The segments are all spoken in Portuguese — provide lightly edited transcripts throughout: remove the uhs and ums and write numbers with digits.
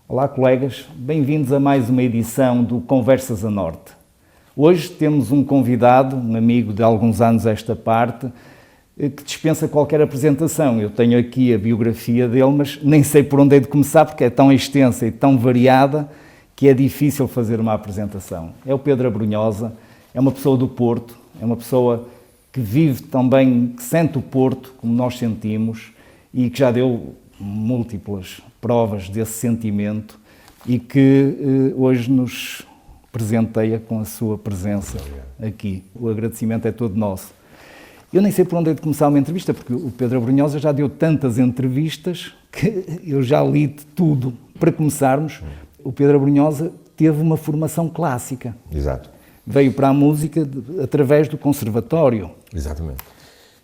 Olá, colegas, bem-vindos a mais uma edição do Conversas a Norte. Hoje temos um convidado, um amigo de alguns anos a esta parte, que dispensa qualquer apresentação. Eu tenho aqui a biografia dele, mas nem sei por onde hei de começar, porque é tão extensa e tão variada que é difícil fazer uma apresentação. É o Pedro Abrunhosa, é uma pessoa do Porto, é uma pessoa que vive também, que sente o Porto, como nós sentimos, e que já deu múltiplas provas desse sentimento e que hoje nos presenteia com a sua presença aqui. O agradecimento é todo nosso. Eu nem sei por onde é de começar uma entrevista, porque o Pedro Abrunhosa já deu tantas entrevistas que eu já li de tudo. Para começarmos, o Pedro Abrunhosa teve uma formação clássica. Exato. Veio para a música através do conservatório. Exatamente.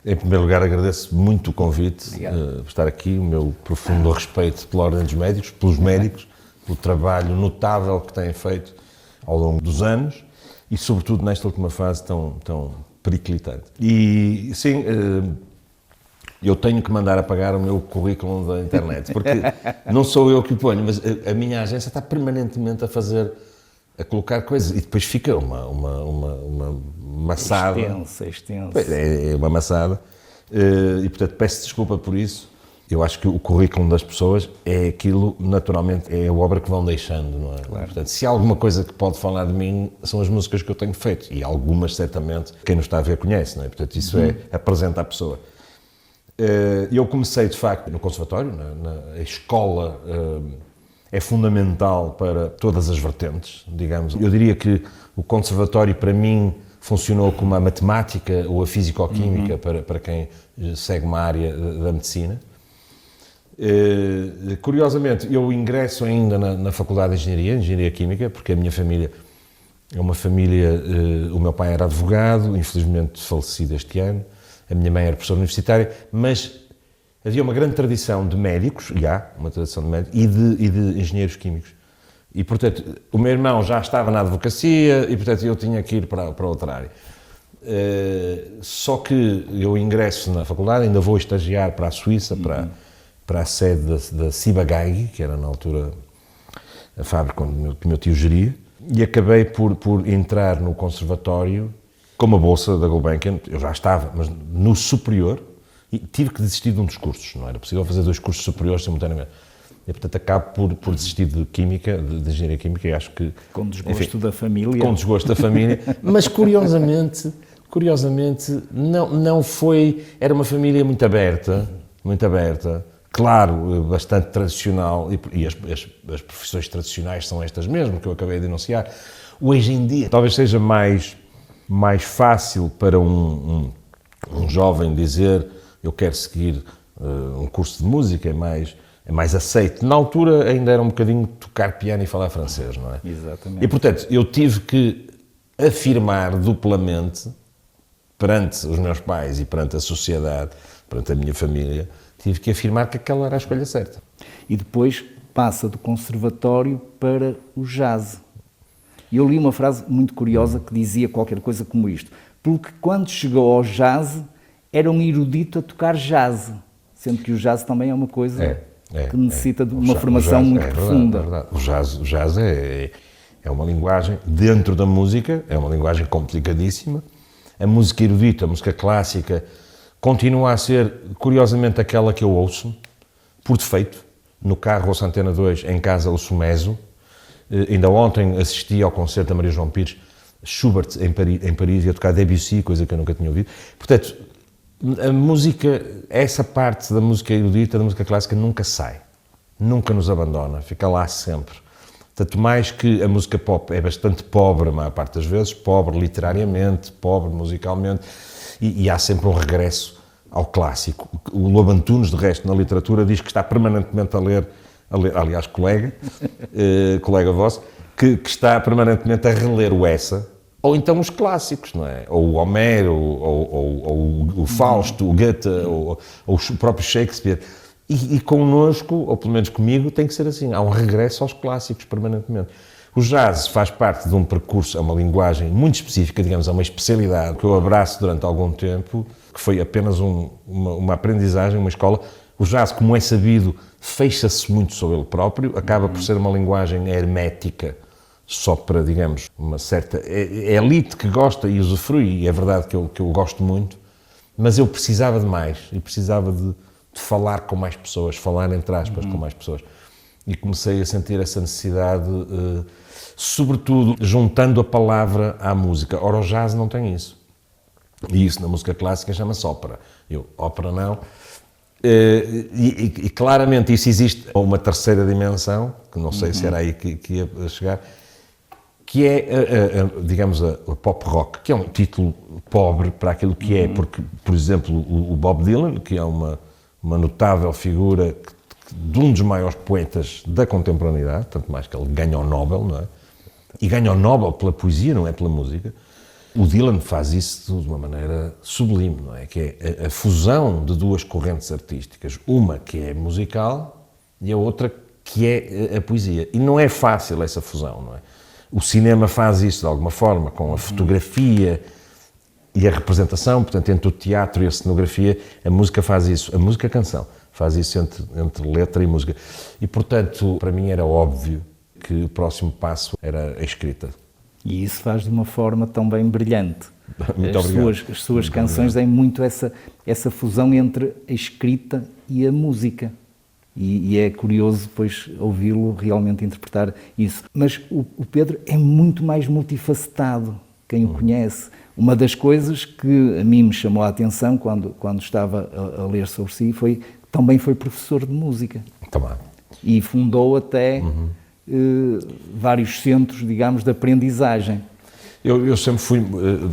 Em primeiro lugar, agradeço muito o convite por estar aqui, o meu profundo respeito pela Ordem dos Médicos, pelos médicos, pelo trabalho notável que têm feito ao longo dos anos e, sobretudo, nesta última fase tão periclitante. E, sim, eu tenho que mandar apagar o meu currículo da internet, porque não sou eu que o ponho, mas a minha agência está permanentemente a colocar coisas e depois fica uma maçada. Extensa. É uma maçada. E, portanto, peço desculpa por isso. Eu acho que o currículo das pessoas é aquilo, naturalmente, é a obra que vão deixando, não é? Claro. Portanto, se há alguma coisa que pode falar de mim, são as músicas que eu tenho feito. E algumas, certamente, quem nos está a ver conhece, não é? Portanto, isso apresenta a pessoa. Eu comecei, de facto, no conservatório, a escola é fundamental para todas as vertentes, digamos. Eu diria que o conservatório, para mim, funcionou como a matemática ou a fisicoquímica para quem segue uma área da medicina. Curiosamente, eu ingresso ainda na Faculdade de Engenharia Química, porque a minha família é uma família... O meu pai era advogado, infelizmente falecido este ano, a minha mãe era professora universitária, mas havia uma grande tradição de médicos, uma tradição de médicos, e de engenheiros químicos. E, portanto, o meu irmão já estava na advocacia e, portanto, eu tinha que ir para outra área. Só que eu ingresso na faculdade, ainda vou estagiar para a Suíça, para a sede da Ciba-Geigy, que era na altura a fábrica onde o meu tio geria, e acabei por entrar no conservatório com uma bolsa da Gulbenkian. Eu já estava, mas no superior, e tive que desistir de um dos cursos, não era possível fazer 2 cursos superiores simultaneamente. E, portanto, acabo por desistir de Química, de Engenharia Química, e acho que... Com desgosto da família. Com desgosto da família, mas curiosamente, não foi... Era uma família muito aberta, claro, bastante tradicional, e as profissões tradicionais são estas mesmo, que eu acabei de enunciar. Hoje em dia, talvez seja mais fácil para um jovem dizer eu quero seguir um curso de música, é mais aceito. Na altura ainda era um bocadinho tocar piano e falar francês, não é? Exatamente. E, portanto, eu tive que afirmar duplamente perante os meus pais e perante a sociedade, perante a minha família, tive que afirmar que aquela era a escolha certa. E depois passa do conservatório para o jazz. E eu li uma frase muito curiosa que dizia qualquer coisa como isto. Porque quando chegou ao jazz, era um erudito a tocar jazz. Sendo que o jazz também é uma coisa que necessita de uma formação muito profunda. É verdade. O jazz é uma linguagem, dentro da música, é uma linguagem complicadíssima. A música erudita, a música clássica, continua a ser, curiosamente, aquela que eu ouço, por defeito. No carro ouço Antena 2, em casa ouço Meso. Ainda ontem assisti ao concerto da Maria João Pires, Schubert em Paris, e a tocar Debussy, coisa que eu nunca tinha ouvido. Portanto, a música, essa parte da música erudita, da música clássica, nunca sai, nunca nos abandona, fica lá sempre. Tanto mais que a música pop é bastante pobre a maior parte das vezes, pobre literariamente, pobre musicalmente, e há sempre um regresso ao clássico. O Lobo Antunes, de resto, na literatura, diz que está permanentemente a ler aliás, colega vosso, que está permanentemente a reler o Essa, ou então os clássicos, não é? Ou o Homero, ou o Fausto, o Goethe, ou o próprio Shakespeare. E connosco, ou pelo menos comigo, tem que ser assim. Há um regresso aos clássicos permanentemente. O jazz faz parte de um percurso, a uma linguagem muito específica, digamos, a uma especialidade que eu abraço durante algum tempo, que foi apenas uma aprendizagem, uma escola O jazz, como é sabido, fecha-se muito sobre ele próprio, acaba por ser uma linguagem hermética, só para, digamos, uma certa elite que gosta e usufrui, e é verdade que eu gosto muito, mas eu precisava de mais, e precisava de falar com mais pessoas, falar entre aspas com mais pessoas. E comecei a sentir essa necessidade, sobretudo juntando a palavra à música. Ora, o jazz não tem isso. E isso na música clássica chama-se ópera. Ópera não. E claramente isso existe uma terceira dimensão, que não sei se era aí que ia chegar, que é, digamos, a pop rock, que é um título pobre para aquilo que é, porque, por exemplo, o Bob Dylan, que é uma notável figura de um dos maiores poetas da contemporaneidade, tanto mais que ele ganha o Nobel, não é? E ganha o Nobel pela poesia, não é pela música. O Dylan faz isso de uma maneira sublime, não é? Que é a fusão de duas correntes artísticas, uma que é musical e a outra que é a poesia. E não é fácil essa fusão, não é? O cinema faz isso de alguma forma, com a fotografia e a representação, portanto, entre o teatro e a cenografia, a música faz isso, a música-canção faz isso entre letra e música. E, portanto, para mim era óbvio que o próximo passo era a escrita. E isso faz de uma forma também brilhante. Muito obrigado. As suas canções têm muito essa fusão entre a escrita e a música. E é curioso depois ouvi-lo realmente interpretar isso. Mas o Pedro é muito mais multifacetado, quem o conhece. Uma das coisas que a mim me chamou a atenção quando estava a ler sobre si também foi professor de música. Também. E fundou até vários centros, digamos, de aprendizagem. Eu sempre fui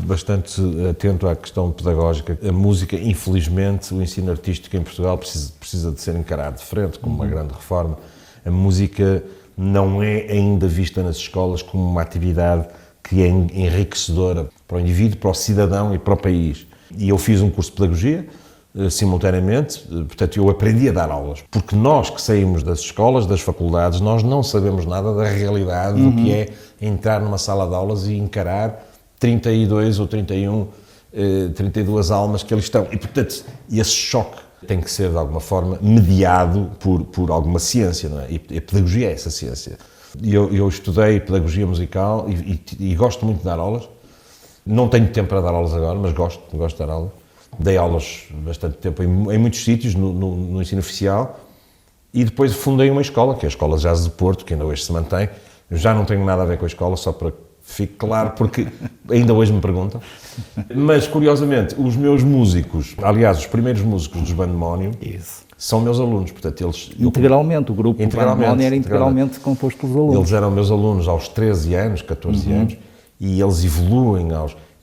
bastante atento à questão pedagógica. A música, infelizmente, o ensino artístico em Portugal precisa de ser encarado de frente, como uma grande reforma. A música não é ainda vista nas escolas como uma atividade que é enriquecedora para o indivíduo, para o cidadão e para o país. E eu fiz um curso de pedagogia, simultaneamente, portanto eu aprendi a dar aulas, porque nós que saímos das escolas, das faculdades, nós não sabemos nada da realidade do que é entrar numa sala de aulas e encarar 32 ou 31, 32 almas que ali estão. E, portanto, esse choque tem que ser, de alguma forma, mediado por alguma ciência, não é? E a pedagogia é essa ciência. Eu estudei pedagogia musical e gosto muito de dar aulas. Não tenho tempo para dar aulas agora, mas gosto de dar aulas. Dei aulas bastante tempo em muitos sítios, no ensino oficial, e depois fundei uma escola, que é a Escola Jazz de Porto, que ainda hoje se mantém. Eu já não tenho nada a ver com a escola, só para que fique claro, porque ainda hoje me perguntam. Mas, curiosamente, os meus músicos, aliás, os primeiros músicos dos Bandemónio, são meus alunos. Portanto, eles... Integralmente, o grupo Bandemónio era integralmente composto pelos alunos. Eles eram meus alunos aos 13 anos, 14 anos, e eles evoluem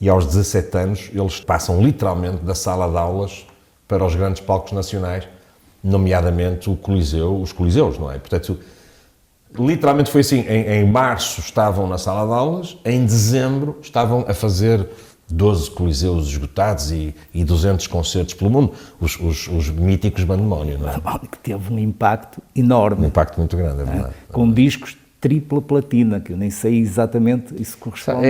e aos 17 anos eles passam literalmente da sala de aulas para os grandes palcos nacionais, nomeadamente o Coliseu, os Coliseus, não é? Portanto, literalmente foi assim, em março estavam na sala de aulas, em dezembro estavam a fazer 12 Coliseus esgotados e 200 concertos pelo mundo, os míticos Bandemónio, não é? Que teve um impacto enorme. Um impacto muito grande, é verdade. Com discos tripla platina, que eu nem sei exatamente, isso corresponde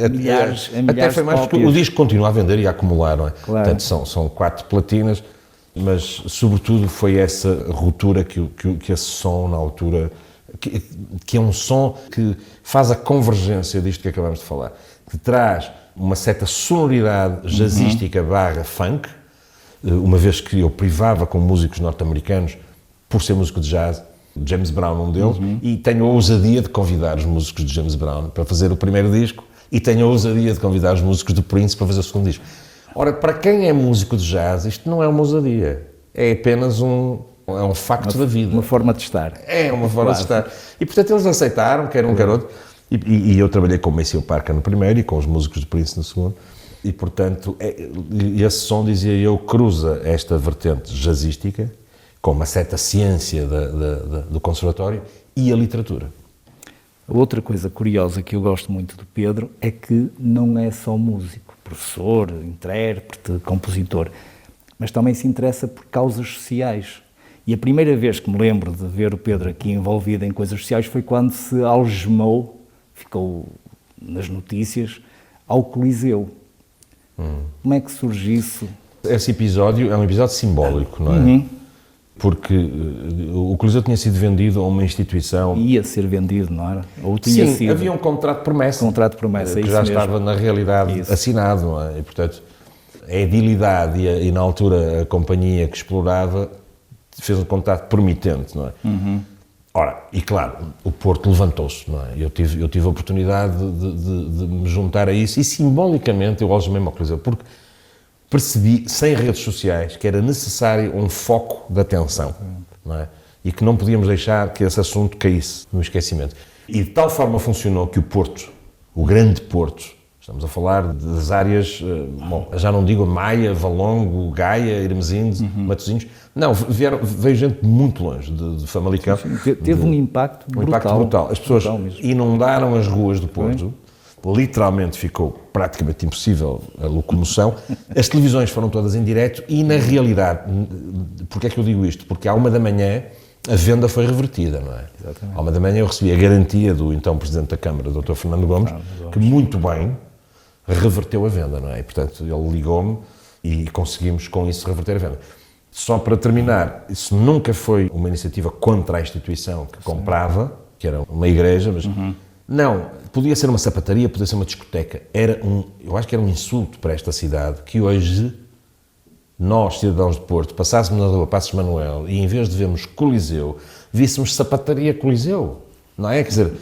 a milhares até foi mais porque o disco continua a vender e a acumular, não é? Claro. Portanto, são 4 platinas, mas sobretudo foi essa ruptura que esse som na altura, que é um som que faz a convergência disto que acabamos de falar, que traz uma certa sonoridade jazzística barra funk, uma vez que eu privava com músicos norte-americanos por ser músico de jazz, James Brown um deles, e tenho a ousadia de convidar os músicos de James Brown para fazer o primeiro disco e tenho a ousadia de convidar os músicos do Prince para fazer o segundo disco. Ora, para quem é músico de jazz, isto não é uma ousadia, é apenas um facto da vida. Uma forma de estar. É uma forma de estar. E, portanto, eles aceitaram, quer um, quer outro, e eu trabalhei com o Maceo Parker no primeiro e com os músicos do Prince no segundo, e, portanto, esse som, dizia eu, cruza esta vertente jazzística com uma certa ciência do conservatório e a literatura. Outra coisa curiosa que eu gosto muito do Pedro é que não é só músico, professor, intérprete, compositor, mas também se interessa por causas sociais. E a primeira vez que me lembro de ver o Pedro aqui envolvido em coisas sociais foi quando se algemou, ficou nas notícias, ao Coliseu. Como é que surge isso? Esse episódio é um episódio simbólico, não é? porque o Coliseu tinha sido vendido a uma instituição... Ia ser vendido, não era? Ou tinha Sim, sido... havia um contrato de promessa. Contrato de promessa, que isso já mesmo. estava na realidade assinado, não é? E, portanto, a edilidade e na altura a companhia que explorava fez um contrato promitente, não é? Ora, e claro, o Porto levantou-se, não é? Eu tive a oportunidade de me juntar a isso e simbolicamente eu algemei-me ao Coliseu, porque percebi, sem redes sociais, que era necessário um foco de atenção, não é? E que não podíamos deixar que esse assunto caísse no esquecimento. E de tal forma funcionou que o Porto, o grande Porto, estamos a falar das áreas, bom, já não digo Maia, Valongo, Gaia, Hermesinde, Matosinhos, não, veio gente de muito longe, de Famalicão. Teve um impacto brutal. Um impacto brutal. As pessoas mesmo. inundaram as ruas do Porto, literalmente ficou praticamente impossível a locomoção. As televisões foram todas em direto e, na realidade, porque é que eu digo isto? Porque à 1h a venda foi revertida, não é? Exatamente. À 1h eu recebi a garantia do então Presidente da Câmara, Dr. Fernando Gomes, que muito bem reverteu a venda, não é? E, portanto, ele ligou-me e conseguimos com isso reverter a venda. Só para terminar, isso nunca foi uma iniciativa contra a instituição que comprava, que era uma igreja, mas não, podia ser uma sapataria, podia ser uma discoteca. Eu acho que era um insulto para esta cidade que hoje nós, cidadãos de Porto, passássemos na rua Passos Manuel e em vez de vermos Coliseu, víssemos sapataria Coliseu, não é? Quer dizer,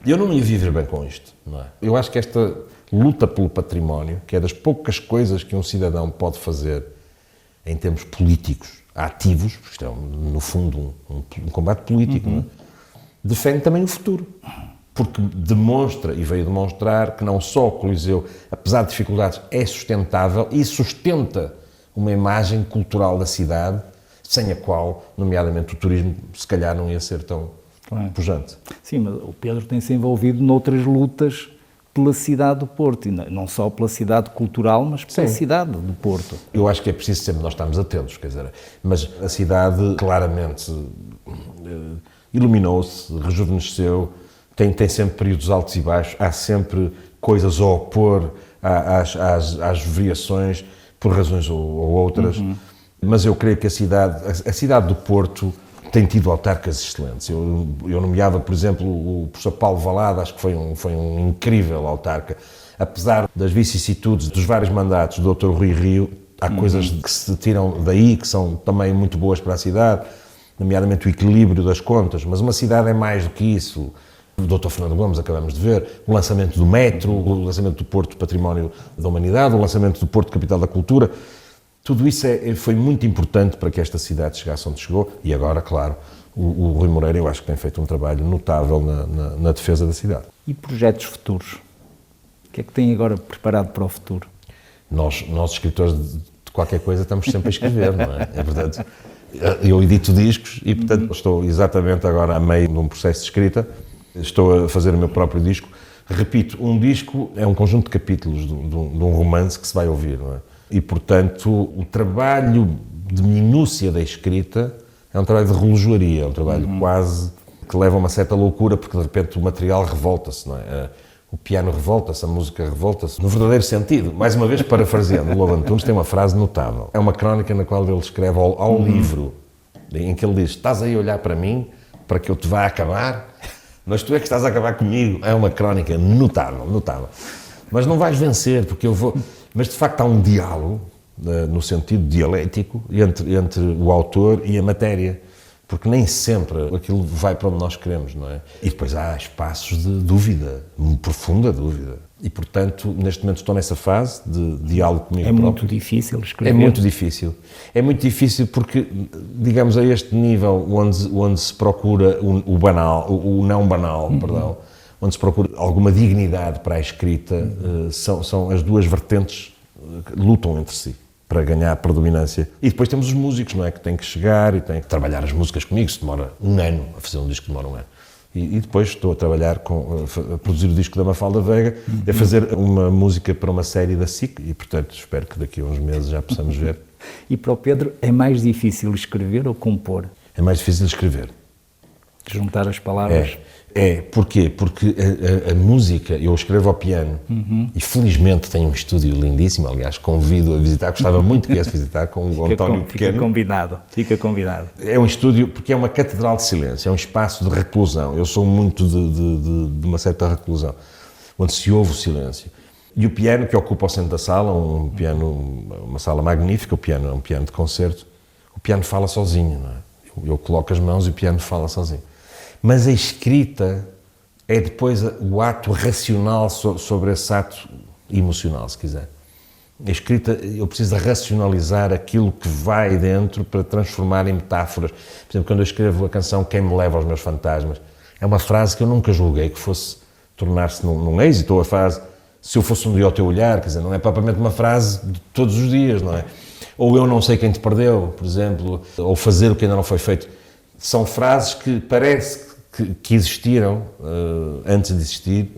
eu não ia viver bem com isto, não é? Eu acho que esta luta pelo património, que é das poucas coisas que um cidadão pode fazer em termos políticos, ativos, porque isto é, no fundo, um combate político, não é? Defende também o futuro. Porque demonstra, e veio demonstrar, que não só o Coliseu, apesar de dificuldades, é sustentável e sustenta uma imagem cultural da cidade, sem a qual, nomeadamente, o turismo, se calhar não ia ser tão pujante. Sim, mas o Pedro tem-se envolvido noutras lutas pela cidade do Porto, e não só pela cidade cultural, mas pela cidade do Porto. Eu acho que é preciso sempre nós estarmos atentos, quer dizer, mas a cidade claramente iluminou-se, rejuvenesceu, tem sempre períodos altos e baixos, há sempre coisas a opor às variações, por razões ou outras, mas eu creio que a cidade do Porto tem tido autarcas excelentes. Eu nomeava, por exemplo, o professor Paulo Valada, acho que foi um incrível autarca. Apesar das vicissitudes dos vários mandatos do Dr. Rui Rio, há coisas que se tiram daí, que são também muito boas para a cidade, nomeadamente o equilíbrio das contas, mas uma cidade é mais do que isso. O Dr. Fernando Gomes, acabamos de ver, o lançamento do metro, o lançamento do Porto Património da Humanidade, o lançamento do Porto Capital da Cultura. Tudo isso foi muito importante para que esta cidade chegasse onde chegou e agora, claro, o Rui Moreira eu acho que tem feito um trabalho notável na defesa da cidade. E projetos futuros? O que é que tem agora preparado para o futuro? Nós escritores de qualquer coisa estamos sempre a escrever, não é? É verdade. Eu edito discos e, portanto, estou exatamente agora a meio de um processo de escrita. Estou a fazer o meu próprio disco. Repito, um disco é um conjunto de capítulos de um romance que se vai ouvir, não é? E, portanto, o trabalho de minúcia da escrita é um trabalho de relojoaria, é um trabalho quase que leva a uma certa loucura, porque de repente o material revolta-se, não é? O piano revolta-se, a música revolta-se, no verdadeiro sentido. Mais uma vez, parafraseando, o Lobo Antunes tem uma frase notável. É uma crónica na qual ele escreve ao livro, em que ele diz: estás aí a olhar para mim, para que eu te vá acabar, mas tu é que estás a acabar comigo. É uma crónica notável, notável. Mas não vais vencer, porque eu vou... Mas, de facto, há um diálogo, no sentido dialético, entre o autor e a matéria, porque nem sempre aquilo vai para onde nós queremos, não é? E depois há espaços de dúvida, uma profunda dúvida. E, portanto, neste momento estou nessa fase de diálogo comigo próprio. É muito difícil escrever. É muito difícil. É muito difícil porque, digamos, a este nível onde se procura o banal, o não banal, perdão, onde se procura alguma dignidade para a escrita, são as duas vertentes que lutam entre si para ganhar predominância. E depois temos os músicos, não é? Que têm que chegar e têm que trabalhar as músicas comigo, se demora um ano, a fazer um disco demora um ano. E depois estou a trabalhar a produzir o disco da Mafalda Veiga, a fazer uma música para uma série da SIC e, portanto, espero que daqui a uns meses já possamos ver. E para o Pedro, é mais difícil escrever ou compor? É mais difícil escrever. Juntar as palavras. Porquê? Porque a música, eu escrevo ao piano e felizmente tenho um estúdio lindíssimo, aliás, convido a visitar, gostava muito que viesse visitar com o António Pequeno. Fica convidado. É um estúdio porque é uma catedral de silêncio, é um espaço de reclusão. Eu sou muito de uma certa reclusão, onde se ouve o silêncio. E o piano que ocupa o centro da sala, uma sala magnífica, o piano é um piano de concerto, o piano fala sozinho, não é? Eu coloco as mãos e o piano fala sozinho. Mas a escrita é depois o ato racional sobre esse ato emocional, se quiser. A escrita, eu preciso racionalizar aquilo que vai dentro para transformar em metáforas. Por exemplo, quando eu escrevo a canção Quem me leva aos meus fantasmas, é uma frase que eu nunca julguei que fosse tornar-se num êxito, ou a frase se eu fosse um dia ao teu olhar, quer dizer, não é propriamente uma frase de todos os dias, não é? Ou eu não sei quem te perdeu, por exemplo, ou fazer o que ainda não foi feito. São frases que parece que existiram antes de existir,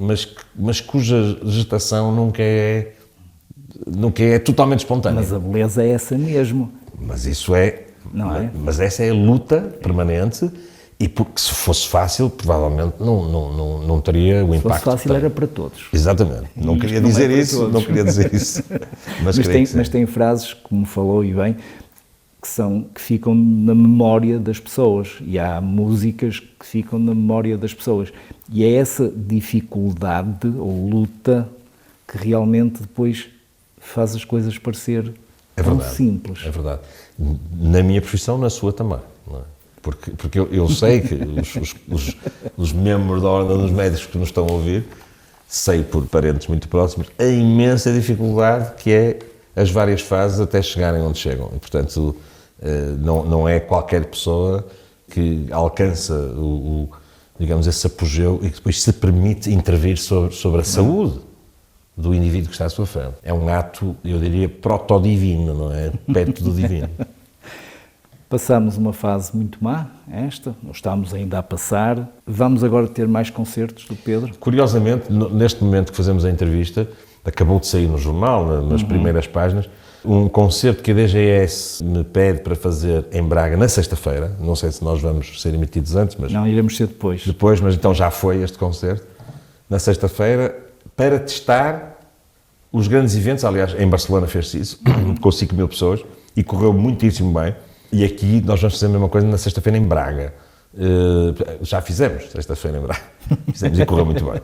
mas cuja gestação nunca é totalmente espontânea. Mas a beleza é essa mesmo. Mas isso é... Não é? Mas essa é a luta permanente e porque se fosse fácil, provavelmente não teria o impacto. Se fosse fácil era para todos. Exatamente. Não queria dizer isso, não queria dizer isso. Mas tem frases, como falou e bem, que ficam na memória das pessoas, e há músicas que ficam na memória das pessoas, e é essa dificuldade ou luta que realmente depois faz as coisas parecer tão simples. É verdade. Na minha profissão, na sua também, não é? Porque eu sei que os membros da Ordem dos Médicos que nos estão a ouvir, sei por parentes muito próximos, a imensa dificuldade que é as várias fases até chegarem onde chegam, e portanto não é qualquer pessoa que alcança digamos, esse apogeu e que depois se permite intervir sobre a saúde do indivíduo que está à sua frente. É um ato, eu diria, proto-divino, não é? Perto do divino. Passamos uma fase muito má, esta, nós estamos ainda a passar. Vamos agora ter mais concertos do Pedro? Curiosamente, neste momento que fazemos a entrevista, acabou de sair no jornal, nas primeiras páginas, um concerto que a DGS me pede para fazer em Braga na sexta-feira. Não sei se nós vamos ser emitidos antes, mas... Não, iremos ser depois. Depois, mas então já foi este concerto, na sexta-feira, para testar os grandes eventos. Aliás, em Barcelona fez-se isso, com 5 mil pessoas, e correu muitíssimo bem. E aqui nós vamos fazer a mesma coisa na sexta-feira em Braga. Já fizemos sexta-feira em Braga. Fizemos e correu muito bem.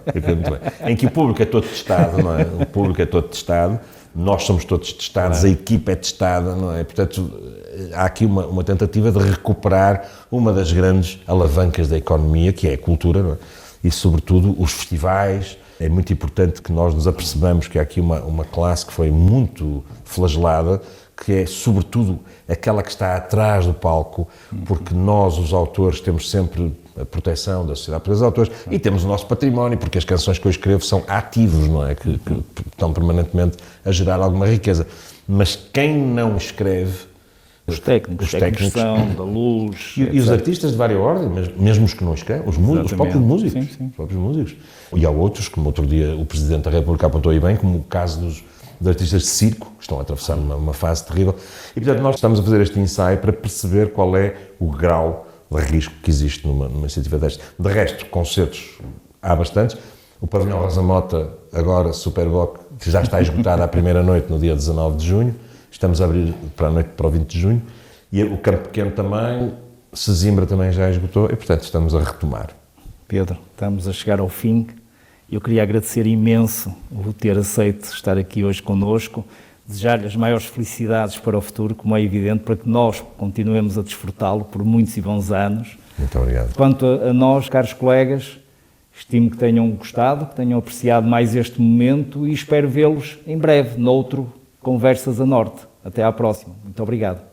Em que o público é todo testado, não é? O público é todo testado, nós somos todos testados, a equipa é testada, não é? Portanto, há aqui uma tentativa de recuperar uma das grandes alavancas da economia, que é a cultura, não é? E, sobretudo, os festivais. É muito importante que nós nos apercebamos que há aqui uma classe que foi muito flagelada, que é, sobretudo, aquela que está atrás do palco, porque nós, os autores, temos sempre a proteção da Sociedade Portuguesa de Autores e temos o nosso património, porque as canções que eu escrevo são ativos, não é? Que estão permanentemente a gerar alguma riqueza. Mas quem não escreve... Os técnicos da luz... E os artistas de várias ordens, mas mesmo os que não escrevem, os próprios músicos. Sim. Os próprios músicos. E há outros, como outro dia o Presidente da República apontou aí bem, como o caso dos artistas de circo, que estão a atravessar uma fase terrível. E, portanto, nós estamos a fazer este ensaio para perceber qual é o grau de risco que existe numa iniciativa desta. De resto, concertos há bastantes. O Pavilhão Rosa Mota, agora, Superboc, que já está esgotado à primeira noite, no dia 19 de junho. Estamos a abrir para a noite, para o 20 de junho. E o Campo Pequeno também, Sesimbra também já esgotou. E, portanto, estamos a retomar. Pedro, estamos a chegar ao fim. Eu queria agradecer imenso o ter aceito estar aqui hoje connosco, desejar-lhe as maiores felicidades para o futuro, como é evidente, para que nós continuemos a desfrutá-lo por muitos e bons anos. Muito obrigado. Quanto a nós, caros colegas, estimo que tenham gostado, que tenham apreciado mais este momento e espero vê-los em breve, noutro Conversas a Norte. Até à próxima. Muito obrigado.